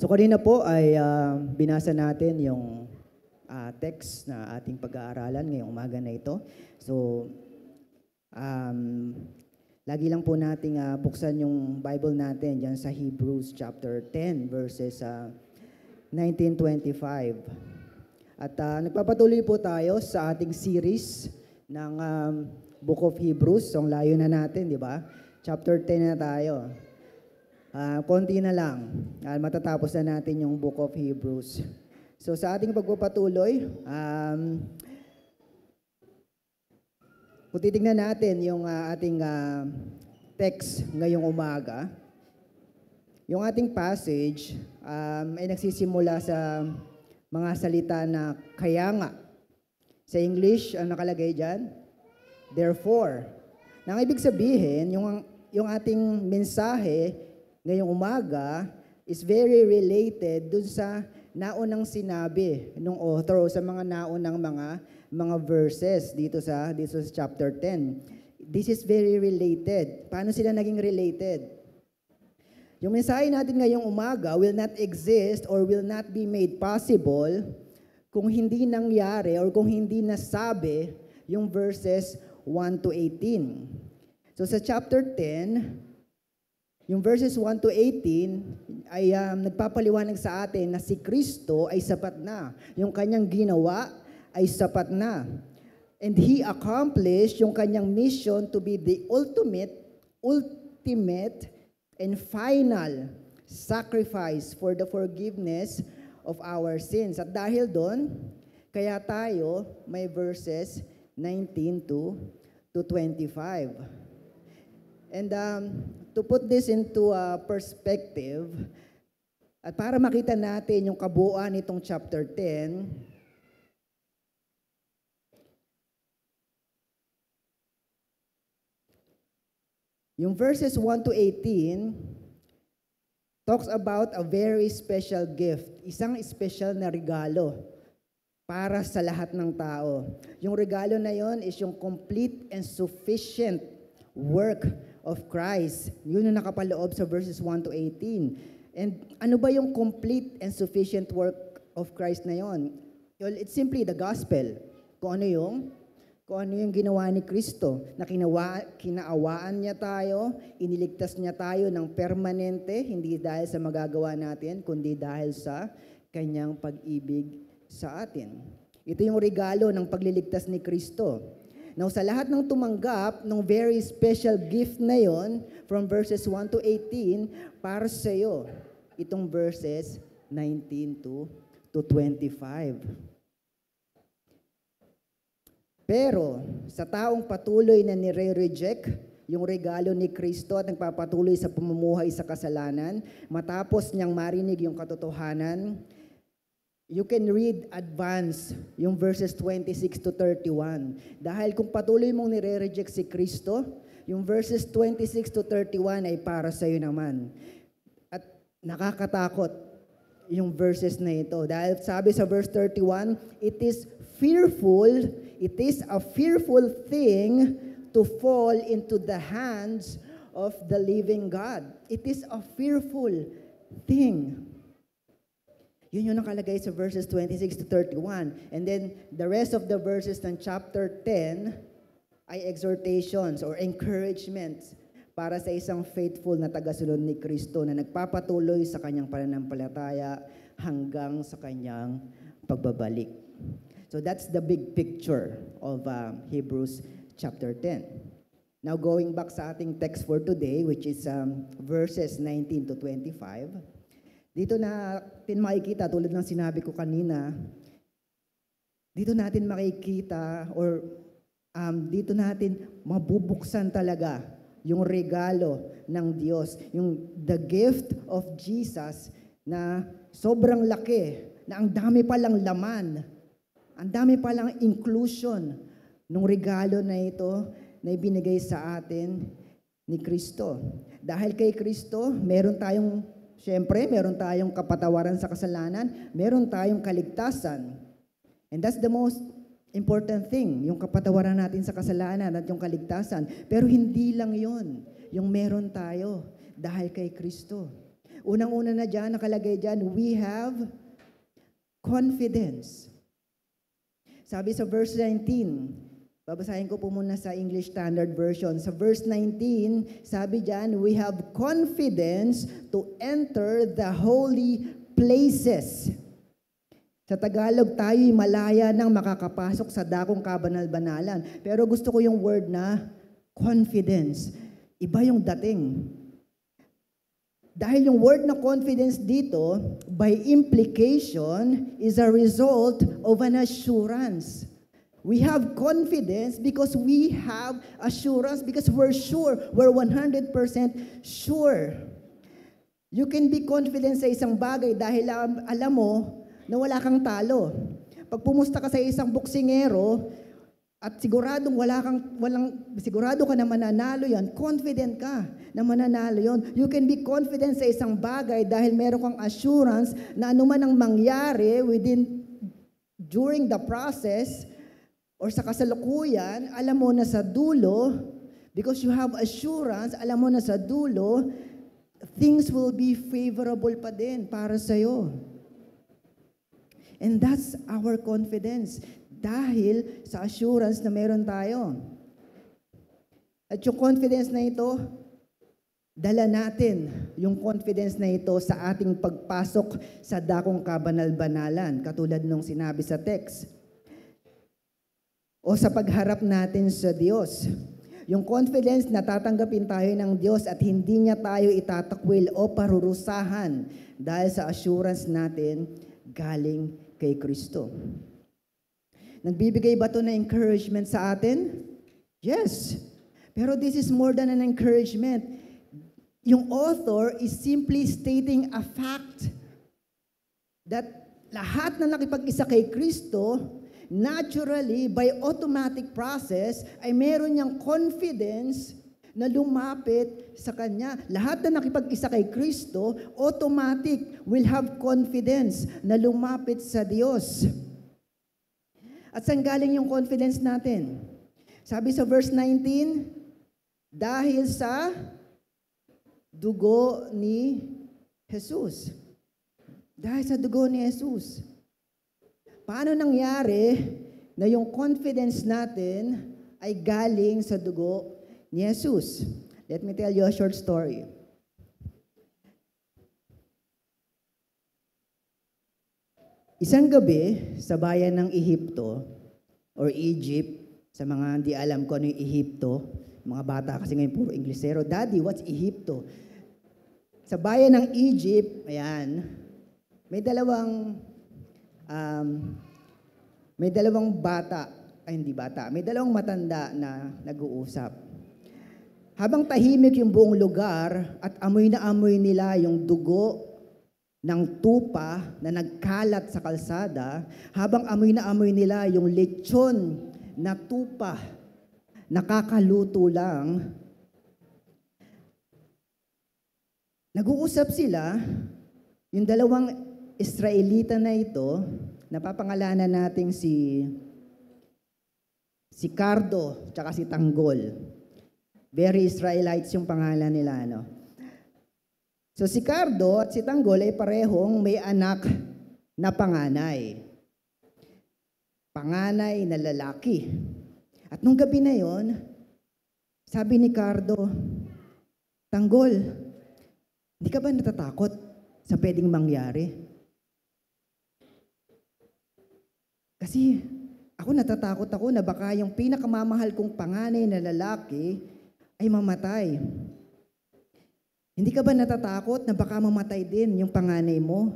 So kanina po ay binasa natin yung text na ating pag-aaralan ngayong umaga na ito. So lagi lang po nating buksan yung Bible natin dyan sa Hebrews chapter 10 verses 19-25. At nagpapatuloy po tayo sa ating series ng Book of Hebrews. So ang layo na natin, di ba? Chapter 10 na tayo. Konti na lang. Matatapos na natin yung Book of Hebrews. So sa ating pagpapatuloy, kung titignan natin yung ating text ngayong umaga, yung ating passage ay nagsisimula sa mga salita na kaya nga. Sa English, ang nakalagay dyan, therefore. Nang ibig sabihin, yung ating mensahe ngayong umaga is very related dun sa naunang sinabi ng author o sa mga naunang mga verses dito sa chapter 10. This is very related. Paano sila naging related? Yung mensahe natin ngayong umaga will not exist or will not be made possible kung hindi nangyari or kung hindi nasabi yung verses 1 to 18. So sa chapter 10, yung verses 1 to 18 ay nagpapaliwanag sa atin na si Kristo ay sapat na. Yung kanyang ginawa ay sapat na. And He accomplished yung kanyang mission to be the ultimate and final sacrifice for the forgiveness of our sins. At dahil doon, kaya tayo may verses 19 to 25. And to put this into perspective, at para makita natin yung kabuuan nitong chapter 10, yung verses 1 to 18 talks about a very special gift, isang special na regalo para sa lahat ng tao. Yung regalo na yon is yung complete and sufficient work of Christ. Yun yung nakapaloob sa verses 1 to 18. And ano ba yung complete and sufficient work of Christ na yon? Well, it's simply the gospel. Kung ano yung ginawa ni Kristo, na kinaawaan niya tayo, iniligtas niya tayo ng permanente, hindi dahil sa magagawa natin, kundi dahil sa kanyang pag-ibig sa atin. Ito yung regalo ng pagliligtas ni Kristo. Now, sa lahat ng tumanggap ng very special gift na yon, from verses 1 to 18, para sa iyo, itong verses 19 to 25. Pero, sa taong patuloy na nire-reject yung regalo ni Kristo at nagpapatuloy sa pamumuhay sa kasalanan, matapos niyang marinig yung katotohanan, you can read advance yung verses 26 to 31. Dahil kung patuloy mong nire-reject si Kristo, yung verses 26 to 31 ay para sa iyo naman. At nakakatakot yung verses na ito. Dahil sabi sa verse 31, it is a fearful thing to fall into the hands of the living God. It is a fearful thing. Yun yung nakalagay sa verses 26 to 31. And then, the rest of the verses ng chapter 10 ay exhortations or encouragements para sa isang faithful na tagasunod ni Kristo na nagpapatuloy sa kanyang pananampalataya hanggang sa kanyang pagbabalik. So that's the big picture of Hebrews chapter 10. Now going back sa ating text for today, which is verses 19 to 25, dito natin makikita, tulad ng sinabi ko kanina, dito natin makikita or dito natin mabubuksan talaga yung regalo ng Diyos, yung the gift of Jesus na sobrang laki, na ang dami palang laman, ang dami palang inclusion ng regalo na ito na ibinigay sa atin ni Kristo. Dahil kay Kristo, meron tayong kapatawaran sa kasalanan, meron tayong kaligtasan. And that's the most important thing, yung kapatawaran natin sa kasalanan at yung kaligtasan. Pero hindi lang yun, yung meron tayo dahil kay Kristo. Unang-una na dyan, nakalagay dyan, we have confidence. Sabi sa verse 19, babasahin ko po muna sa English Standard Version. Sa verse 19, sabi dyan, we have confidence to enter the holy places. Sa Tagalog, tayo'y malaya nang makakapasok sa dakong kabanal-banalan. Pero gusto ko yung word na confidence. Iba yung dating. Dahil yung word na confidence dito, by implication, is a result of an assurance. We have confidence because we have assurance, because we're sure, we're 100% sure. You can be confident sa isang bagay dahil alam mo na wala kang talo. Pag pumusta ka sa isang boksingero at sigurado ka na mananalo yan, confident ka na mananalo yon. You can be confident sa isang bagay dahil meron kang assurance na anuman ang mangyari during the process or sa kasalukuyan, alam mo na sa dulo, because you have assurance, alam mo na sa dulo, things will be favorable pa din para sa'yo. And that's our confidence. Dahil sa assurance na meron tayo. At yung confidence na ito, dala natin yung confidence na ito sa ating pagpasok sa dakong kabanal-banalan, katulad nung sinabi sa text. O sa pagharap natin sa Diyos. Yung confidence na tatanggapin tayo ng Diyos at hindi niya tayo itatakwil o parurusahan dahil sa assurance natin galing kay Kristo. Nagbibigay ba ito na encouragement sa atin? Yes. Pero this is more than an encouragement. Yung author is simply stating a fact that lahat na nakipag-isa kay Kristo, naturally, by automatic process, ay meron niyang confidence na lumapit sa Kanya. Lahat na nakipag-isa kay Kristo, automatic will have confidence na lumapit sa Diyos. At saan galing yung confidence natin? Sabi sa verse 19, dahil sa dugo ni Jesus. Dahil sa dugo ni Jesus. Paano nangyari na yung confidence natin ay galing sa dugo ni Jesus? Let me tell you a short story. Isang gabi sa bayan ng Ehipto or Egypt, sa mga hindi alam ko ano yung Ehipto, mga bata kasi ngayon puro Inglesero, Daddy, what's Ehipto? Sa bayan ng Egypt, ayan, may dalawang matanda na nag-uusap. Habang tahimik yung buong lugar at amoy na amoy nila yung dugo ng tupa na nagkalat sa kalsada, habang amoy na amoy nila yung lechon na tupa, nakakaluto lang, nag-uusap sila, yung dalawang Israelita na ito, napapangalanan natin si Cardo tsaka si Tanggol. Very Israelites yung pangalan nila, no? So si Cardo at si Tanggol ay parehong may anak na panganay. Panganay na lalaki. At nung gabi na yon, sabi ni Cardo, Tanggol, hindi ka ba natatakot sa pwedeng mangyari? Kasi ako natatakot ako na baka yung pinakamamahal kong panganay na lalaki ay mamatay. Hindi ka ba natatakot na baka mamatay din yung panganay mo?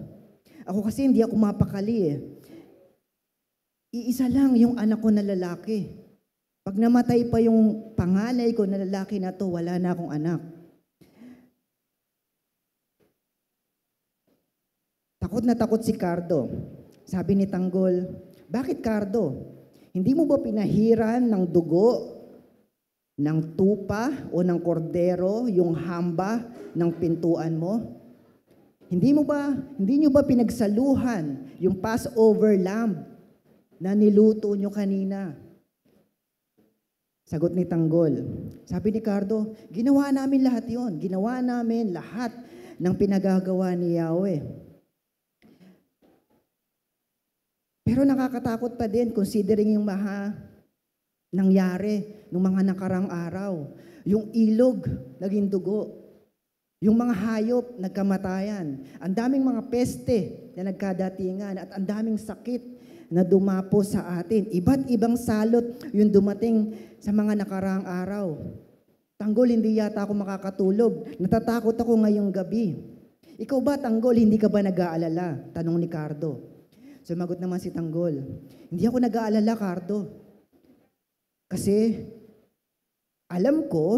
Ako kasi hindi ako mapakali eh. Iisa lang yung anak ko na lalaki. Pag namatay pa yung panganay ko na lalaki na to, wala na akong anak. Takot na takot si Cardo. Sabi ni Tanggol, bakit Cardo? Hindi mo ba pinahiran ng dugo, ng tupa o ng kordero yung hamba ng pintuan mo? Hindi nyo ba pinagsaluhan yung Passover lamb na niluto nyo kanina? Sagot ni Tanggol. Sabi ni Cardo, ginawa namin lahat yon. Ginawa namin lahat ng pinagagawa ni Yahweh. Pero nakakatakot pa din considering yung nangyari ng mga nakarang araw. Yung ilog, naging dugo. Yung mga hayop, nagkamatayan. Ang daming mga peste na nagkadatingan at ang daming sakit na dumapo sa atin. Iba't ibang salot yung dumating sa mga nakarang araw. Tanggol, hindi yata ako makakatulog. Natatakot ako ngayong gabi. Ikaw ba, Tanggol, hindi ka ba nag-aalala? Tanong ni Cardo. Sumagot naman si Tanggol, hindi ako nag-aalala, Cardo. Kasi alam ko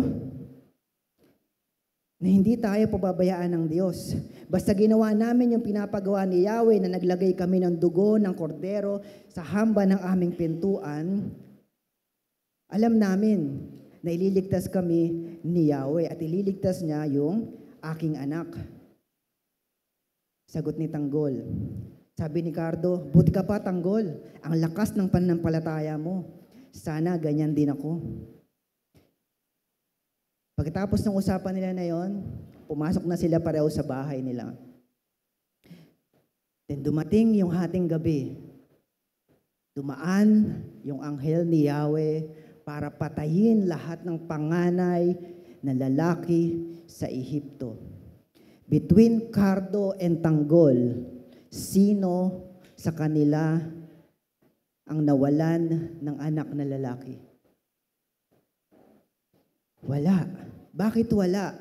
na hindi tayo pababayaan ng Diyos. Basta ginawa namin yung pinapagawa ni Yahweh na naglagay kami ng dugo ng kordero sa hamba ng aming pintuan, alam namin na ililigtas kami ni Yahweh at ililigtas niya yung aking anak. Sagot ni Tanggol. Sabi ni Cardo, buti ka pa, Tanggol. Ang lakas ng pananampalataya mo. Sana ganyan din ako. Pagkatapos ng usapan nila na yon, pumasok na sila pareho sa bahay nila. Then dumating yung hating gabi. Dumaan yung anghel ni Yahweh para patayin lahat ng panganay na lalaki sa Ehipto. Between Cardo and Tanggol, sino sa kanila ang nawalan ng anak na lalaki? Wala. Bakit wala?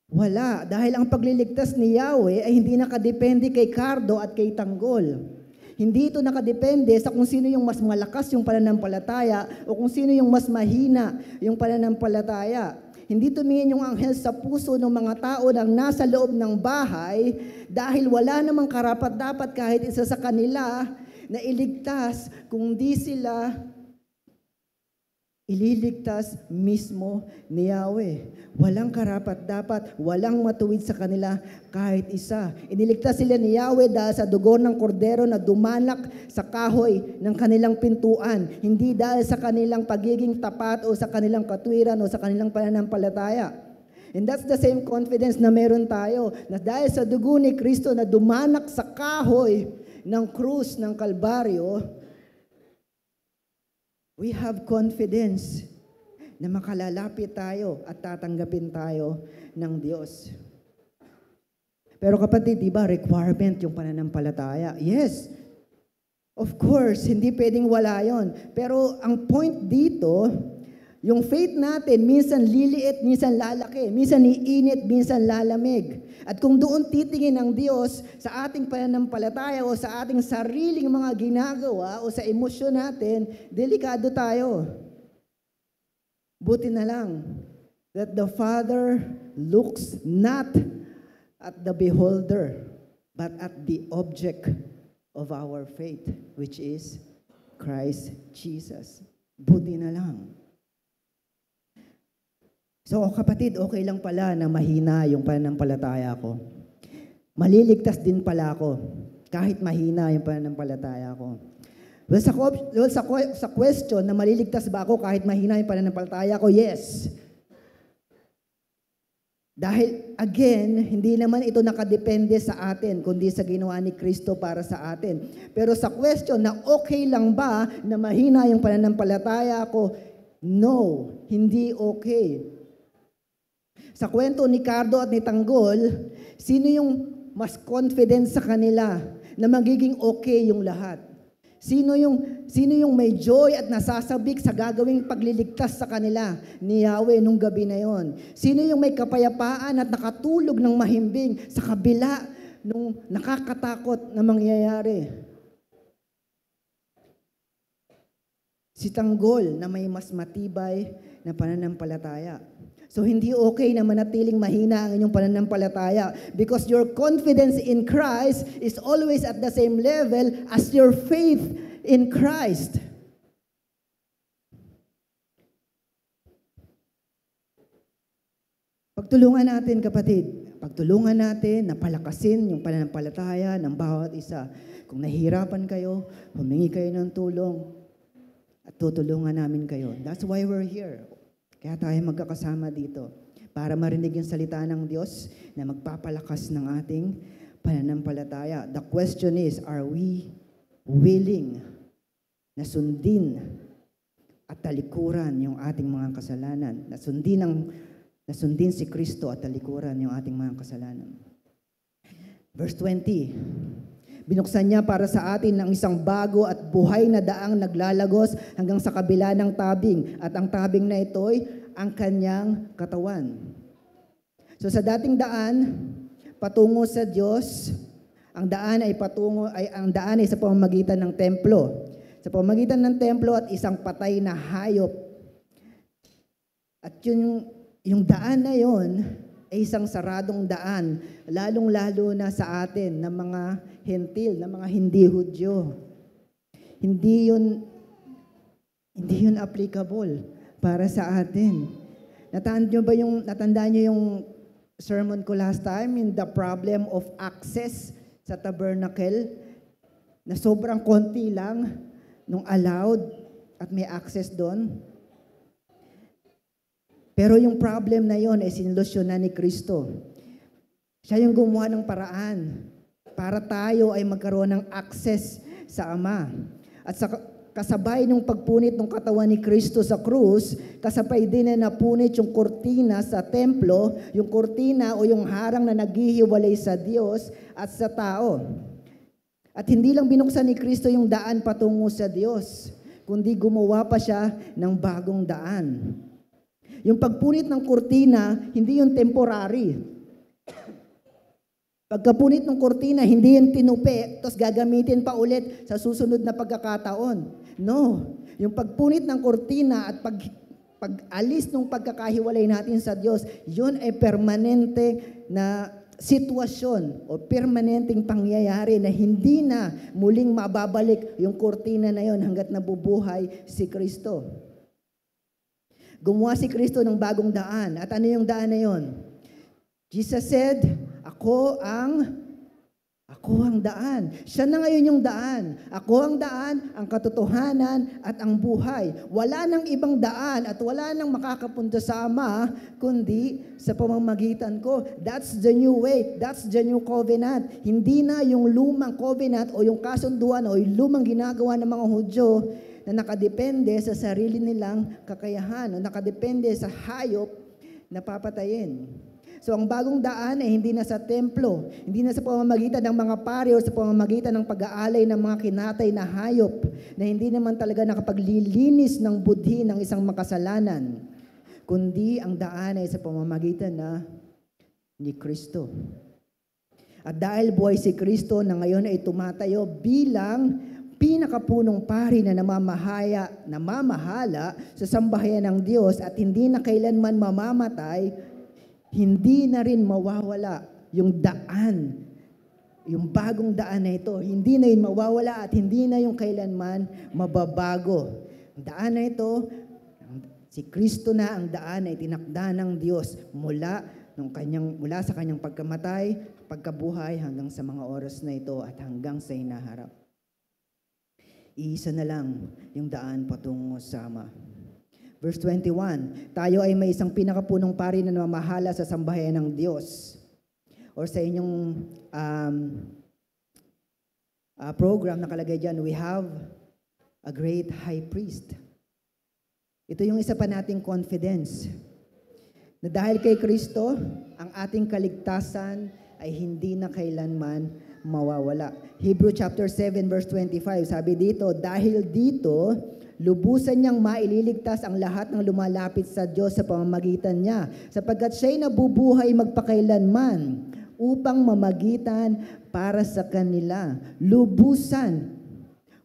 Wala. Dahil ang pagliligtas ni Yahweh ay hindi nakadepende kay Cardo at kay Tanggol. Hindi ito nakadepende sa kung sino yung mas malakas yung pananampalataya o kung sino yung mas mahina yung pananampalataya. Hindi tumingin yung anghel sa puso ng mga tao na nasa loob ng bahay dahil wala namang karapat-dapat kahit isa sa kanila na iligtas kung di sila ililigtas mismo ni Yahweh. Walang karapat-dapat, walang matuwid sa kanila kahit isa. Iniligtas sila ni Yahweh dahil sa dugo ng kordero na dumanak sa kahoy ng kanilang pintuan. Hindi dahil sa kanilang pagiging tapat o sa kanilang katwiran o sa kanilang pananampalataya. And that's the same confidence na meron tayo, na dahil sa dugo ni Kristo na dumanak sa kahoy ng krus ng Kalbaryo, we have confidence na makalalapit tayo at tatanggapin tayo ng Diyos. Pero kapatid, di ba, requirement yung pananampalataya? Yes, of course, hindi pwedeng wala yon. Pero ang point dito, yung faith natin, minsan liliit, minsan lalaki, minsan iinit, minsan lalamig. At kung doon titingin ng Diyos sa ating pananampalataya o sa ating sariling mga ginagawa o sa emosyon natin, delikado tayo. Buti na lang that the Father looks not at the beholder, but at the object of our faith, which is Christ Jesus. Buti na lang. So kapatid, okay lang pala na mahina yung pananampalataya ko. Maliligtas din pala ako kahit mahina yung pananampalataya ko. Well, sa question na maliligtas ba ako kahit mahina yung pananampalataya ko, yes. Dahil again, hindi naman ito nakadepende sa atin, kundi sa ginawa ni Kristo para sa atin. Pero sa question na okay lang ba na mahina yung pananampalataya ko, no, hindi okay. Sa kwento ni Cardo at ni Tanggol, sino yung mas confident sa kanila na magiging okay yung lahat? Sino yung may joy at nasasabik sa gagawing pagliligtas sa kanila ni Yahweh nung gabi na yon? Sino yung may kapayapaan at nakatulog ng mahimbing sa kabila nung nakakatakot na mangyayari? Si Tanggol na may mas matibay na pananampalataya. So hindi okay na manatiling mahina ang inyong pananampalataya because your confidence in Christ is always at the same level as your faith in Christ. Pagtulungan natin, kapatid. Pagtulungan natin na palakasin yung pananampalataya ng bawat isa. Kung nahihirapan kayo, humingi kayo ng tulong at tutulungan namin kayo. That's why we're here. Kaya tayo magkakasama dito para marinig yung salita ng Diyos na magpapalakas ng ating pananampalataya. The question is, are we willing na sundin at talikuran yung ating mga kasalanan? Nasundin si Kristo at talikuran yung ating mga kasalanan. Verse 20, binuksan niya para sa atin ang isang bago at buhay na daang naglalagos hanggang sa kabila ng tabing. At ang tabing na ito'y ang kanyang katawan. So sa dating daan, patungo sa Diyos, ang daan ay sa pamamagitan ng templo. Sa pamamagitan ng templo at isang patay na hayop. At yung daan na yon ay isang saradong daan, lalong-lalo na sa atin ng mga hentil, ng mga hindi Hudyo. Hindi yun applicable para sa atin. Natandaan niyo yung sermon ko last time in the problem of access sa tabernacle, na sobrang konti lang nung allowed at may access doon? Pero yung problem na yon ay sinolusyonan ni Kristo. Siya yung gumawa ng paraan para tayo ay magkaroon ng access sa Ama. At sa kasabay ng pagpunit ng katawan ni Kristo sa krus, kasabay din na napunit yung kortina sa templo, yung kortina o yung harang na naghihiwalay sa Diyos at sa tao. At hindi lang binuksan ni Kristo yung daan patungo sa Diyos, kundi gumawa pa siya ng bagong daan. Yung pagpunit ng kortina, hindi yung temporary. Pagkapunit ng kortina, hindi yung tinupi, tapos gagamitin pa ulit sa susunod na pagkakataon. No. Yung pagpunit ng kortina at pag-alis ng pagkakahiwalay natin sa Diyos, yun ay permanente na sitwasyon o permanenteng pangyayari na hindi na muling mababalik yung kortina na yun hanggat nabubuhay si Kristo. Gumawa si Kristo ng bagong daan. At ano yung daan na yun? Jesus said, Ako ang daan. Siya na ngayon yung daan. Ako ang daan, ang katotohanan, at ang buhay. Wala nang ibang daan at wala nang makakapunta sa Ama, kundi sa pamamagitan ko. That's the new way. That's the new covenant. Hindi na yung lumang covenant o yung kasunduan o yung lumang ginagawa ng mga Hudyo na nakadepende sa sarili nilang kakayahan o nakadepende sa hayop na papatayin. So ang bagong daan ay hindi na sa templo, hindi na sa pamamagitan ng mga pari o sa pamamagitan ng pag-aalay ng mga kinatay na hayop na hindi naman talaga nakapaglilinis ng budhi ng isang makasalanan, kundi ang daan ay sa pamamagitan ni Kristo. At dahil buhay si Kristo na ngayon ay tumatayo bilang pinakapunong pari na namamahala sa sambahayan ng Diyos at hindi na kailanman mamamatay, hindi na rin mawawala yung daan, yung bagong daan na ito. Hindi na yun mawawala at hindi na yung kailanman mababago. Ang daan na ito, si Kristo na ang daan na itinakda ng Diyos mula sa kanyang pagkamatay, pagkabuhay hanggang sa mga oras na ito at hanggang sa hinaharap. Iisa na lang yung daan patungo sa Ama. Verse 21, tayo ay may isang pinakapunong pari na namamahala sa sambahayan ng Diyos. Or sa inyong program nakalagay dyan, we have a great high priest. Ito yung isa pa nating confidence. Na dahil kay Kristo, ang ating kaligtasan ay hindi na kailanman mawawala. Hebrew chapter 7 verse 25, sabi dito, dahil dito, lubusan niyang maililigtas ang lahat ng lumalapit sa Diyos sa pamamagitan niya, sapagkat siya'y nabubuhay magpakailanman upang mamagitan para sa kanila. Lubusan,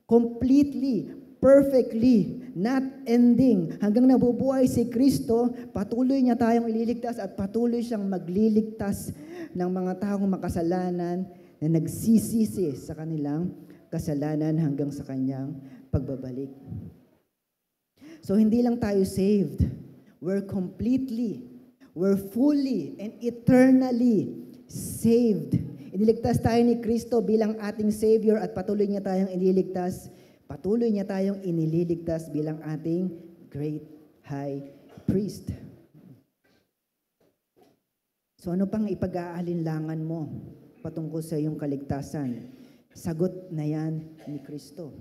completely, perfectly, not ending. Hanggang nabubuhay si Kristo, patuloy niya tayong ililigtas at patuloy siyang magliligtas ng mga taong makasalanan na nagsisisi sa kanilang kasalanan hanggang sa kanyang pagbabalik. So hindi lang tayo saved, we're fully and eternally saved. Iniligtas tayo ni Kristo bilang ating Savior at patuloy niya tayong inililigtas bilang ating great high priest. So ano pang ipag-aalinlangan mo patungkol sa iyong kaligtasan? Sagot na yan ni Kristo.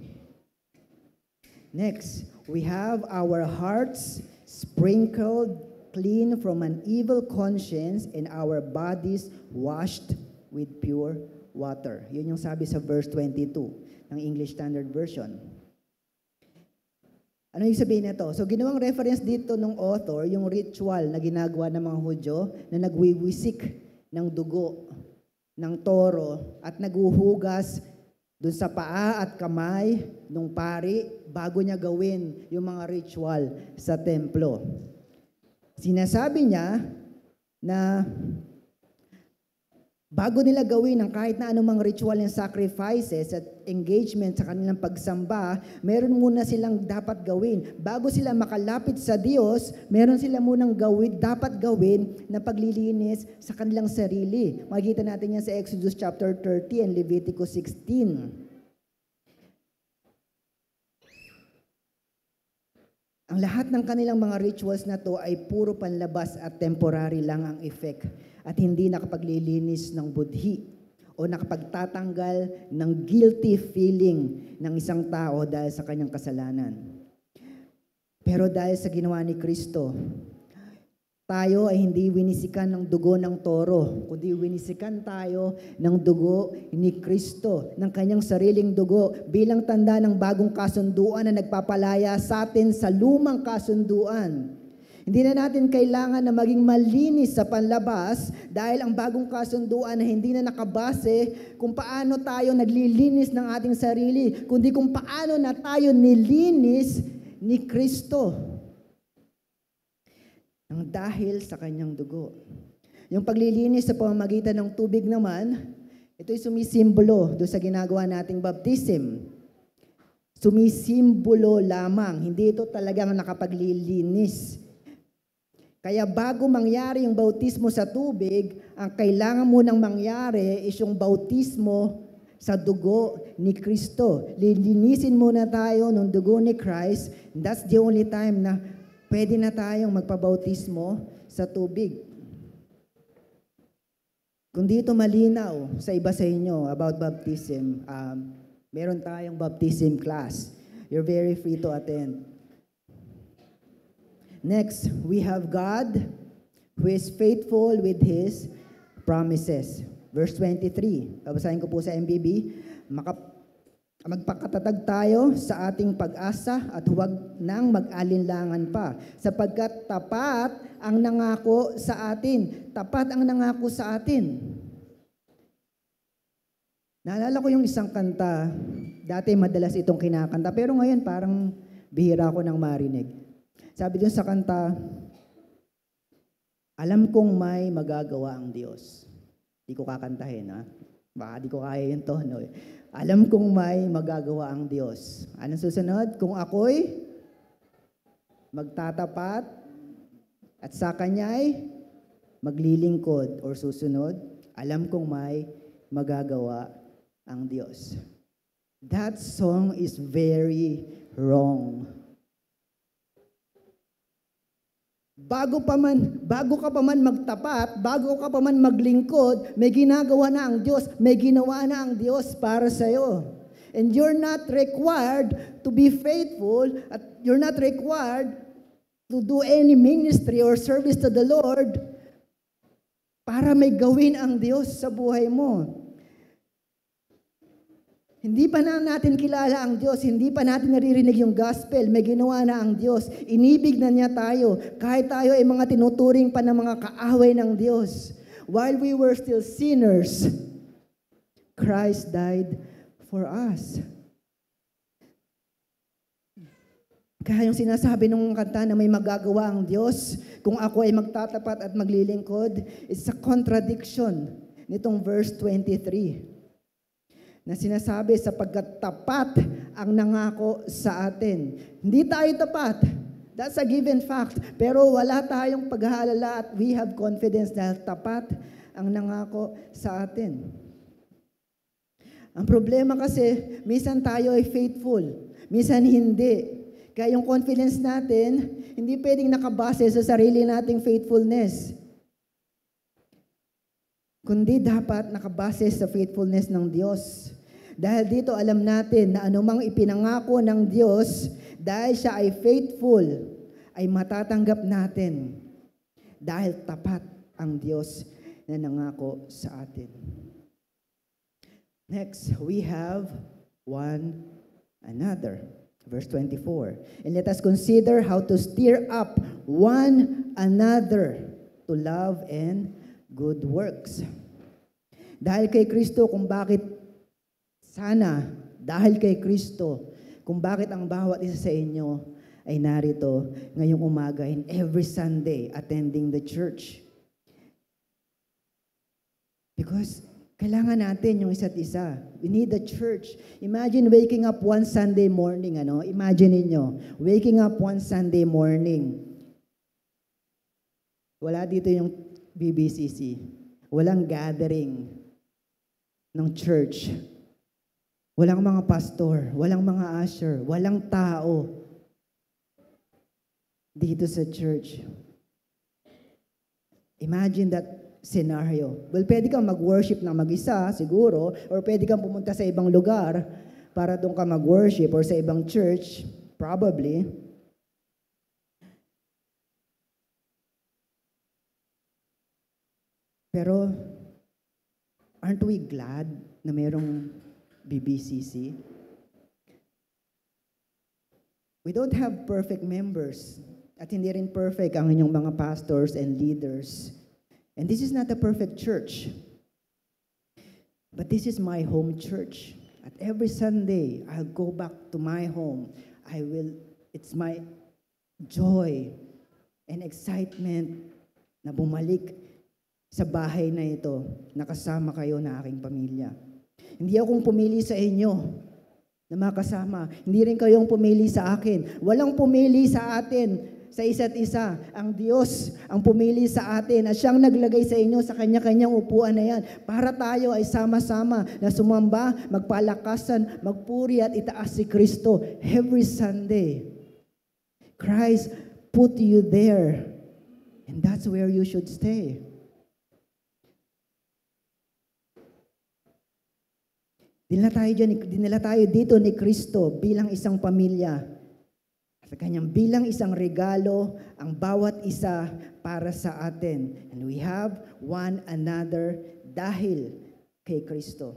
Next, we have our hearts sprinkled clean from an evil conscience and our bodies washed with pure water. Yun yung sabi sa verse 22 ng English Standard Version. Ano yung sabihin nito? So ginawang reference dito ng author, yung ritual na ginagawa ng mga Hudyo na nagwiwisik ng dugo ng toro at naguhugas dun sa paa at kamay ng pari bago niya gawin yung mga ritual sa templo. Sinasabi niya na bago nila gawin ang kahit na anumang ritual and sacrifices at engagement sa kanilang pagsamba, meron muna silang dapat gawin. Bago sila makalapit sa Diyos, meron sila munang dapat gawin na paglilinis sa kanilang sarili. Makikita natin yan sa Exodus chapter 30 and Leviticus 16. Ang lahat ng kanilang mga rituals na to ay puro panlabas at temporary lang ang effect at hindi nakapaglilinis ng budhi o nakapagtatanggal ng guilty feeling ng isang tao dahil sa kanyang kasalanan. Pero dahil sa ginawa ni Kristo, tayo ay hindi winisikan ng dugo ng toro, kundi winisikan tayo ng dugo ni Kristo, ng kanyang sariling dugo bilang tanda ng bagong kasunduan na nagpapalaya sa atin sa lumang kasunduan. Hindi na natin kailangan na maging malinis sa panlabas dahil ang bagong kasunduan na hindi na nakabase kung paano tayo naglilinis ng ating sarili, kundi kung paano na tayo nilinis ni Kristo. Ang dahil sa kanyang dugo. Yung paglilinis sa pamamagitan ng tubig naman, ito'y sumisimbolo doon sa ginagawa nating baptism. Sumisimbolo lamang, hindi ito talagang nakapaglilinis. Kaya bago mangyari yung bautismo sa tubig, ang kailangan munang mangyari is yung bautismo sa dugo ni Kristo. Lilinisin muna tayo ng dugo ni Christ. That's the only time na pwede na tayong magpabautismo sa tubig. Kung dito malinaw sa iba sa inyo about baptism, meron tayong baptism class. You're very free to attend. Next, we have God who is faithful with His promises. Verse 23, babasahin ko po sa MBB, magpakatatag tayo sa ating pag-asa at huwag nang mag-alinlangan pa, sapagkat tapat ang nangako sa atin. Tapat ang nangako sa atin. Naalala ko yung isang kanta, dati madalas itong kinakanta, pero ngayon parang bihira ko nang marinig. Sabi dun sa kanta, alam kong may magagawa ang Diyos. Di ko kakantahin, ha? Baka di ko kaya yung tono, eh. Alam kong may magagawa ang Diyos. Anong susunod? Kung ako'y magtatapat at sa Kanya'y maglilingkod or susunod, alam kong may magagawa ang Diyos. That song is very wrong. Bago ka pa man magtapat, bago ka pa man maglingkod, may ginagawa na ang Diyos, may ginawa na ang Diyos para sa iyo. And you're not required to be faithful at you're not required to do any ministry or service to the Lord para may gawin ang Diyos sa buhay mo. Hindi pa natin kilala ang Diyos, hindi pa natin naririnig yung gospel, may ginawa na ang Diyos. Inibig na niya tayo, kahit tayo ay mga tinuturing pa ng mga kaaway ng Diyos. While we were still sinners, Christ died for us. Kaya yung sinasabi ng kanta na may magagawa ang Diyos, kung ako ay magtatapat at maglilingkod, it's a contradiction nitong verse 23. Na sinasabi sapagkat tapat ang nangako sa atin. Hindi tayo tapat. That's a given fact. Pero wala tayong paghahalala at we have confidence na tapat ang nangako sa atin. Ang problema kasi, minsan tayo ay faithful, minsan hindi. Kaya yung confidence natin, hindi pwedeng nakabase sa sarili nating faithfulness. kundi dapat nakabase sa faithfulness ng Diyos. Dahil dito alam natin na anumang ipinangako ng Diyos, dahil siya ay faithful, ay matatanggap natin. Dahil tapat ang Diyos na nangako sa atin. Next, we have one another. Verse 24. And let us consider how to stir up one another to love and good works. Dahil kay Kristo, kung bakit dahil kay Kristo, kung bakit ang bawat isa sa inyo ay narito ngayong umaga and every Sunday attending the church. Because kailangan natin yung isa't isa. We need the church. Imagine waking up one Sunday morning, Imagine niyo, waking up one Sunday morning. Wala dito yung BBCC. Walang gathering ng church. Walang mga pastor, walang mga usher, walang tao dito sa church. Imagine that scenario. Well, pwede kang mag-worship na mag-isa, siguro, or pwede kang pumunta sa ibang lugar para doon ka mag-worship or sa ibang church, probably. Pero, aren't we glad na mayroong BBCC? We don't have perfect members at hindi rin perfect ang inyong mga pastors and leaders. And this is not a perfect church. But this is my home church. At every Sunday, I'll go back to my home. It's my joy and excitement na bumalik sa bahay na ito, nakasama kayo na aking pamilya. Hindi akong pumili sa inyo na makasama. Hindi rin kayong pumili sa akin. Walang pumili sa atin sa isa't isa. Ang Diyos ang pumili sa atin at siyang naglagay sa inyo sa kanya-kanyang upuan na yan para tayo ay sama-sama na sumamba, magpalakasan, magpuri at itaas si Kristo every Sunday. Christ put you there and that's where you should stay. Dinala tayo dito ni Kristo bilang isang pamilya. Sa kanyang bilang isang regalo, ang bawat isa para sa atin. And we have one another dahil kay Kristo.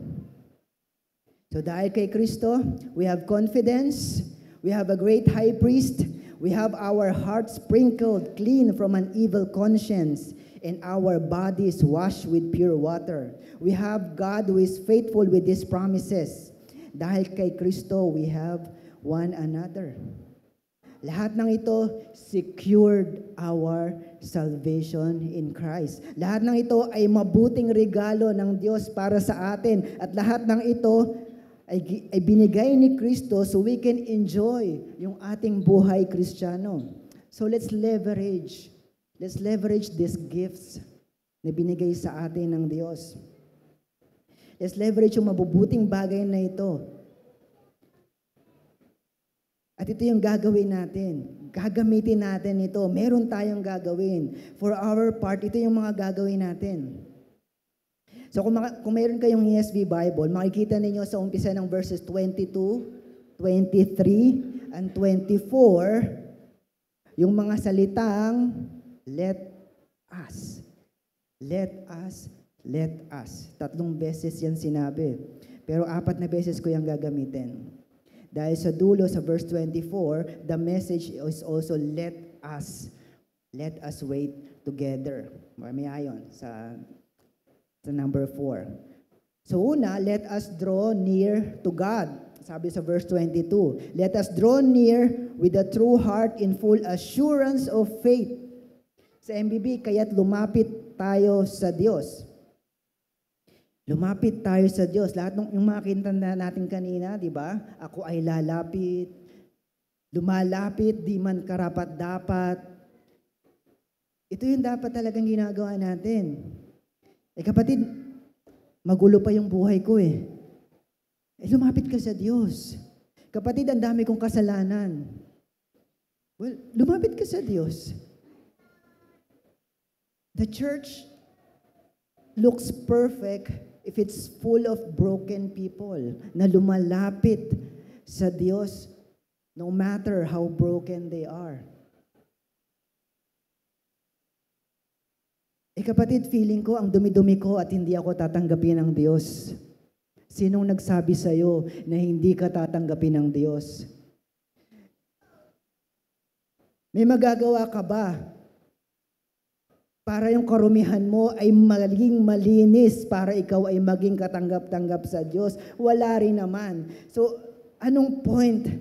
So dahil kay Kristo, we have confidence, we have a great high priest, we have our hearts sprinkled clean from an evil conscience, and our bodies washed with pure water. We have God who is faithful with His promises. Dahil kay Kristo, we have one another. Lahat ng ito secured our salvation in Christ. Lahat ng ito ay mabuting regalo ng Diyos para sa atin. At lahat ng ito ay binigay ni Kristo so we can enjoy yung ating buhay Kristiyano. So let's leverage these gifts na binigay sa atin ng Diyos. Let's leverage yung mabubuting bagay na ito. At ito yung gagawin natin. Gagamitin natin ito. Meron tayong gagawin. For our part, ito yung mga gagawin natin. So kung mayroon kayong ESV Bible, makikita ninyo sa umpisa ng verses 22, 23, and 24, yung mga salitang, let us. Let us. Let us. 3 beses yan sinabi. Pero 4 na beses ko yung gagamitin. Dahil sa dulo, sa verse 24, the message is also let us wait together. May ayon sa number 4. So una, let us draw near to God. Sabi sa verse 22, let us draw near with a true heart in full assurance of faith. Sa MBB, kaya't lumapit tayo sa Diyos. Lumapit tayo sa Diyos. Lahat ng yung mga kinta natin kanina, di ba? Ako ay lalapit, lumalapit, di man karapat-dapat. Ito yung dapat talagang ginagawa natin. Kapatid, magulo pa yung buhay ko eh. Lumapit ka sa Diyos. Kapatid, ang dami kong kasalanan. Well, lumapit ka sa Diyos. The church looks perfect if it's full of broken people na lumalapit sa Diyos no matter how broken they are. Kapatid, feeling ko ang dumi-dumi ko at hindi ako tatanggapin ng Diyos. Sinong nagsabi sa'yo na hindi ka tatanggapin ng Diyos? May magagawa ka ba para yung karumihan mo ay maging malinis para ikaw ay maging katanggap-tanggap sa Diyos? Wala rin naman. So, anong point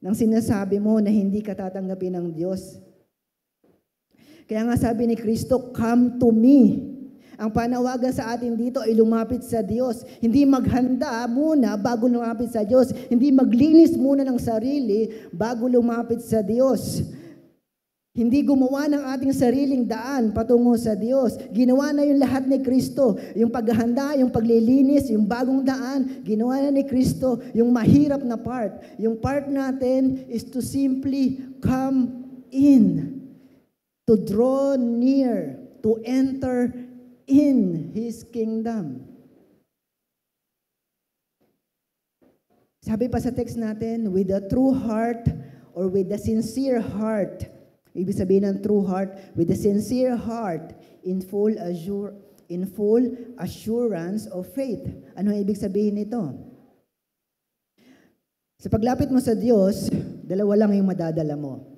ng sinasabi mo na hindi ka tatanggapin ng Diyos? Kaya nga sabi ni Kristo, come to me. Ang panawagan sa atin dito ay lumapit sa Diyos. Hindi maghanda muna bago lumapit sa Diyos. Hindi maglinis muna ng sarili bago lumapit sa Diyos. Hindi gumawa ng ating sariling daan patungo sa Diyos. Ginawa na yung lahat ni Kristo. Yung paghahanda, yung paglilinis, yung bagong daan, ginawa na ni Kristo. Yung mahirap na part. Yung part natin is to simply come in. To draw near, to enter in His kingdom. Sabi pa sa text natin, with a true heart or with a sincere heart. Ibig sabihin ng true heart, with a sincere heart, in full assurance of faith. Ano ang ibig sabihin nito? Sa paglapit mo sa Diyos, dalawa lang yung madadala mo.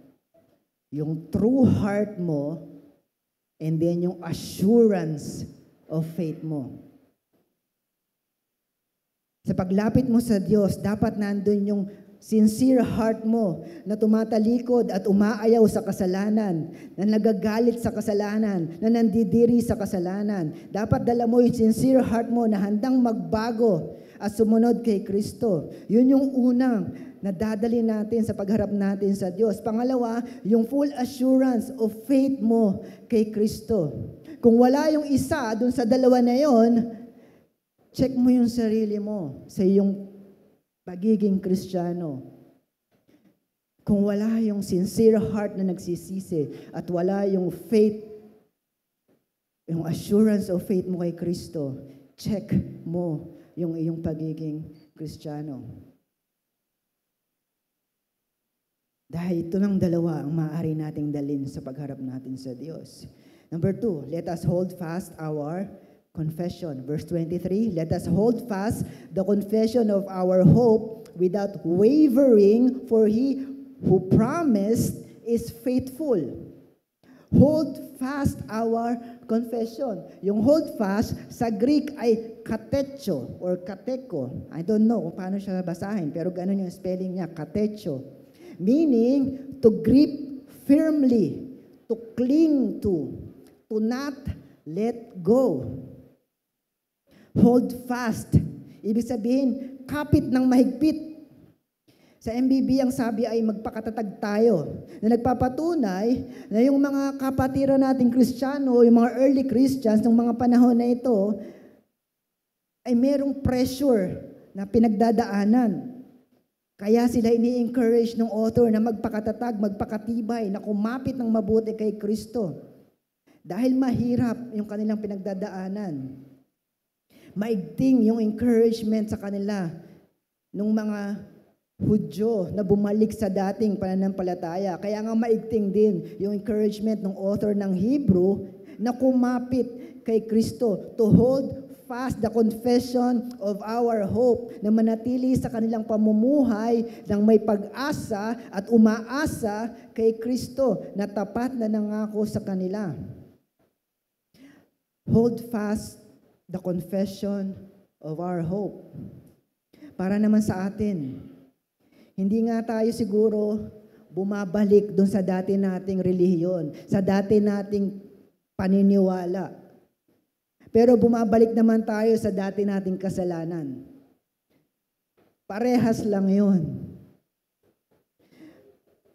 Yung true heart mo, and then yung assurance of faith mo. Sa paglapit mo sa Diyos, dapat nandun yung sincere heart mo na tumatalikod at umaayaw sa kasalanan, na nagagalit sa kasalanan, na nandidiri sa kasalanan. Dapat dala mo yung sincere heart mo na handang magbago at sumunod kay Kristo. Yun yung unang nadadali natin sa pagharap natin sa Diyos. Pangalawa, yung full assurance of faith mo kay Kristo. Kung wala yung isa dun sa dalawa na yon, check mo yung sarili mo sa iyong pagiging Kristiyano. Kung wala yung sincere heart na nagsisisi at wala yung faith, yung assurance of faith mo kay Kristo, check mo yung iyong pagiging Kristiyano. Dahil ito ng dalawa ang maaari nating dalhin sa pagharap natin sa Diyos. Number 2, let us hold fast our confession. Verse 23, let us hold fast the confession of our hope without wavering, for He who promised is faithful. Hold fast our confession. Yung hold fast, sa Greek ay katecho or kateko. I don't know kung paano siya basahin, pero ganun yung spelling niya, katecho. Meaning, to grip firmly, to cling to not let go. Hold fast. Ibig sabihin, kapit ng mahigpit. Sa MBB, ang sabi ay magpakatatag tayo. Na nagpapatunay na yung mga kapatiran nating Kristiyano, yung mga early Christians ng mga panahon na ito, ay merong pressure na pinagdadaanan. Kaya sila ini-encourage ng author na magpakatatag, magpakatibay, na kumapit ng mabuti kay Kristo. Dahil mahirap yung kanilang pinagdadaanan. Maigting yung encouragement sa kanila nung mga Hudyo na bumalik sa dating pananampalataya. Kaya nga maigting din yung encouragement ng author ng Hebrew na kumapit kay Kristo, to hold fast the confession of our hope, na manatili sa kanilang pamumuhay ng may pag-asa at umaasa kay Kristo na tapat na nangako sa kanila. Hold fast the confession of our hope. Para naman sa atin, hindi nga tayo siguro bumabalik dun sa dati nating relihiyon, sa dati nating paniniwala. Pero bumabalik naman tayo sa dati nating kasalanan. Parehas lang yun.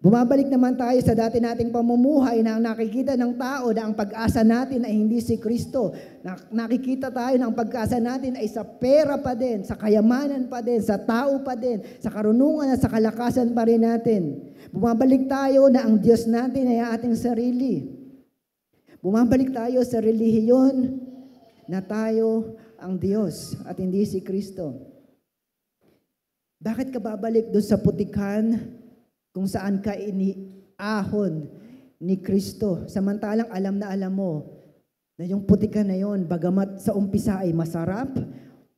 Bumabalik naman tayo sa dati nating pamumuhay na nakikita ng tao na ang pag-asa natin ay hindi si Kristo. Nakikita tayo na ang pag-asa natin ay sa pera pa din, sa kayamanan pa din, sa tao pa din, sa karunungan at sa kalakasan pa rin natin. Bumabalik tayo na ang Diyos natin ay ating sarili. Bumabalik tayo sa relihiyon na tayo ang Diyos at hindi si Kristo. Bakit ka babalik doon sa putikan kung saan ka iniahon ni Kristo? Samantalang alam na alam mo na yung putikan na yon, bagamat sa umpisa ay masarap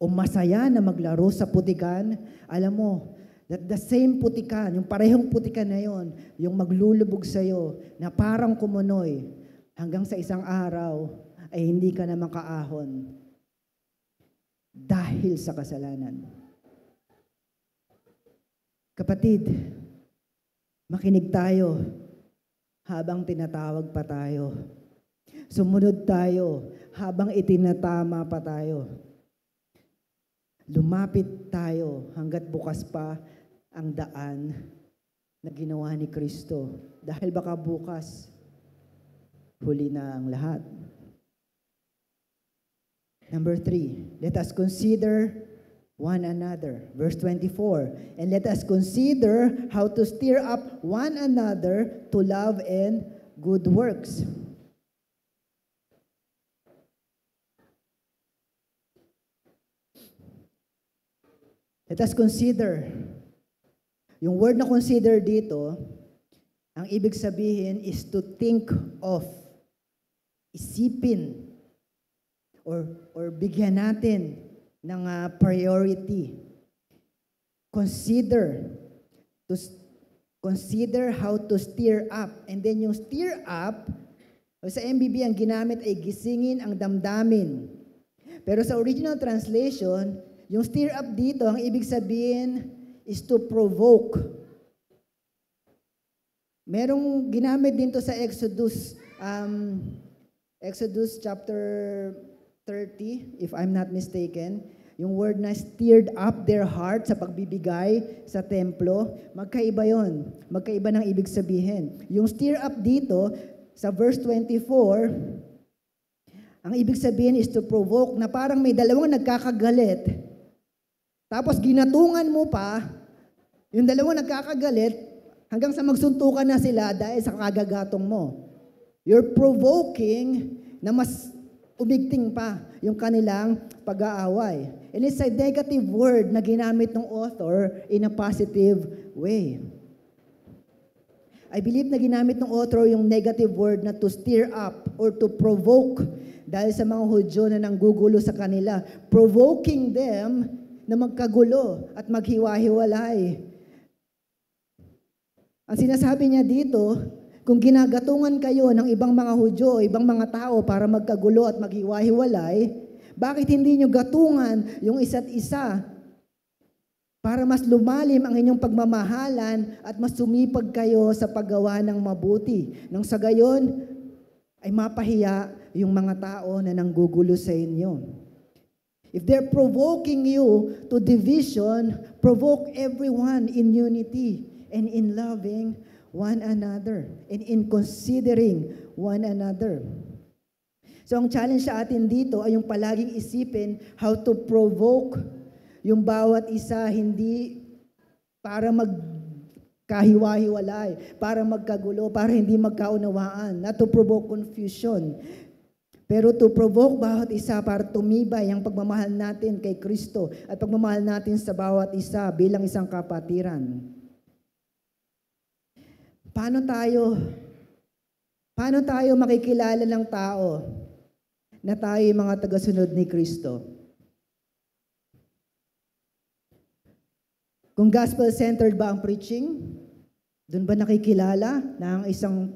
o masaya na maglaro sa putikan, alam mo, that the same putikan, yung parehong putikan na yon, yung maglulubog sa'yo na parang kumunoy, hanggang sa isang araw ay hindi ka na makaahon dahil sa kasalanan. Kapatid, makinig tayo habang tinatawag pa tayo. Sumunod tayo habang itinatama pa tayo. Lumapit tayo hanggat bukas pa ang daan na ginawa ni Kristo. Dahil baka bukas, huli na ang lahat. Number 3, let us consider one another. Verse 24, and let us consider how to stir up one another to love and good works. Let us consider. Yung word na consider dito, ang ibig sabihin is to think of, isipin, or bigyan natin ng priority. Consider how to stir up. And then yung stir up, sa MBB ang ginamit ay gisingin ang damdamin. Pero sa original translation, yung stir up dito, ang ibig sabihin is to provoke. Merong ginamit dito sa Exodus chapter 30, if I'm not mistaken, yung word na stirred up their heart sa pagbibigay sa templo, magkaiba yon. Magkaiba ng ibig sabihin. Yung stir up dito, sa verse 24, ang ibig sabihin is to provoke, na parang may dalawang nagkakagalit, tapos ginatungan mo pa, yung dalawang nagkakagalit, hanggang sa magsuntukan na sila dahil sa kagagatong mo. You're provoking na mas umigting pa yung kanilang pag-aaway. And it's a negative word na ginamit ng author in a positive way. I believe na ginamit ng author yung negative word na to stir up or to provoke dahil sa mga Hudyo na nanggugulo sa kanila. Provoking them na magkagulo at maghiwa-hiwalay. Ang sinasabi niya dito, kung ginagatungan kayo ng ibang mga Hudyo, ibang mga tao para magkagulo at maghiwa-hiwalay, bakit hindi nyo gatungan yung isa't isa para mas lumalim ang inyong pagmamahalan at mas sumipag kayo sa paggawa ng mabuti? Nang sa gayon, ay mapahiya yung mga tao na nanggugulo sa inyo. If they're provoking you to division, provoke everyone in unity and in loving one another and in considering one another. So ang challenge sa atin dito ay yung palaging isipin how to provoke yung bawat isa, hindi para magkahiwa-hiwalay, para magkagulo, para hindi magkaunawaan, not to provoke confusion. Pero to provoke bawat isa para tumibay ang pagmamahal natin kay Kristo at pagmamahal natin sa bawat isa bilang isang kapatiran. Paano tayo makikilala ng tao na tayo yung mga tagasunod ni Kristo? Kung gospel-centered ba ang preaching, doon ba nakikilala na ang isang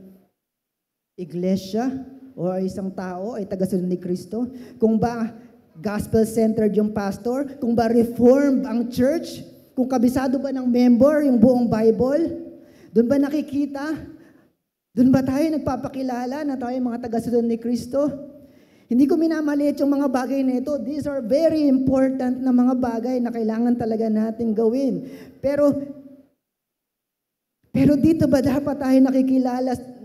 iglesia o isang tao ay tagasunod ni Kristo? Kung ba gospel-centered yung pastor? Kung ba reformed ang church? Kung kabisado ba ng member yung buong Bible? Doon ba nakikita? Doon ba tayo nagpapakilala na tayo mga tagasunod ni Kristo? Hindi ko minamaliit yung mga bagay na ito. These are very important na mga bagay na kailangan talaga natin gawin. Pero dito ba dapat tayo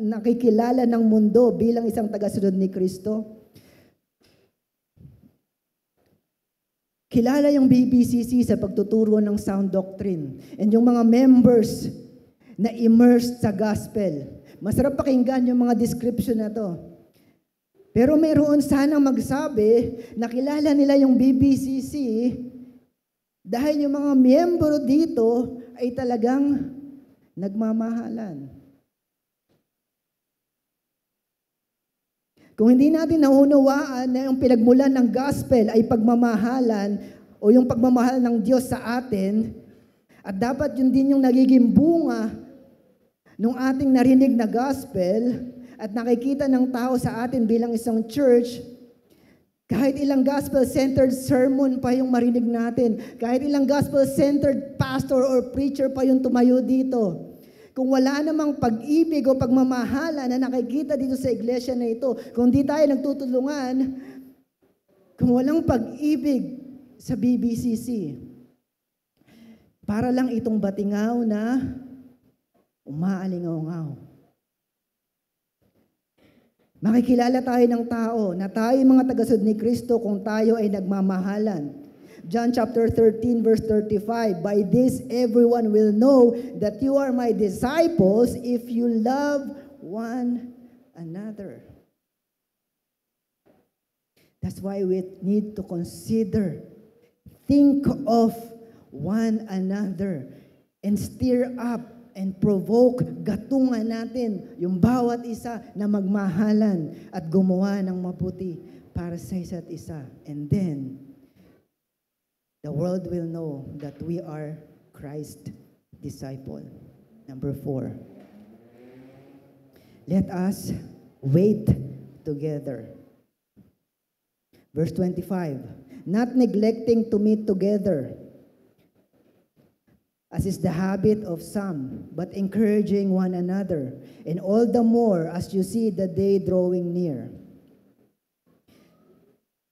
nakikilala ng mundo bilang isang tagasunod ni Kristo? Kilala yung BBCC sa pagtuturo ng sound doctrine and yung mga members na immersed sa gospel. Masarap pakinggan yung mga description na to. Pero mayroon sanang magsabi na kilala nila yung BBCC dahil yung mga miyembro dito ay talagang nagmamahalan. Kung hindi natin naunawaan na yung pinagmulan ng gospel ay pagmamahalan o yung pagmamahal ng Diyos sa atin, at dapat yun din yung nagiging bunga nung ating narinig na gospel at nakikita ng tao sa atin bilang isang church, kahit ilang gospel-centered sermon pa yung marinig natin, kahit ilang gospel-centered pastor or preacher pa yung tumayo dito, kung wala namang pag-ibig o pagmamahala na nakikita dito sa iglesia na ito, kung di tayo nagtutulungan, kung walang pag-ibig sa BBCC, para lang itong batingaw na umaalingaw-ngaw. Makikilala tayo ng tao na tayo mga tagasod ni Kristo kung tayo ay nagmamahalan. John chapter 13 verse 35, "By this everyone will know that you are my disciples if you love one another." That's why we need to consider, think of one another, and stir up and provoke, gatungan natin yung bawat isa na magmahalan at gumawa ng mabuti para sa isa't isa. And then, the world will know that we are Christ's disciple. Number 4. Let us wait together. Verse 25. Not neglecting to meet together, as is the habit of some, but encouraging one another, and all the more as you see the day drawing near.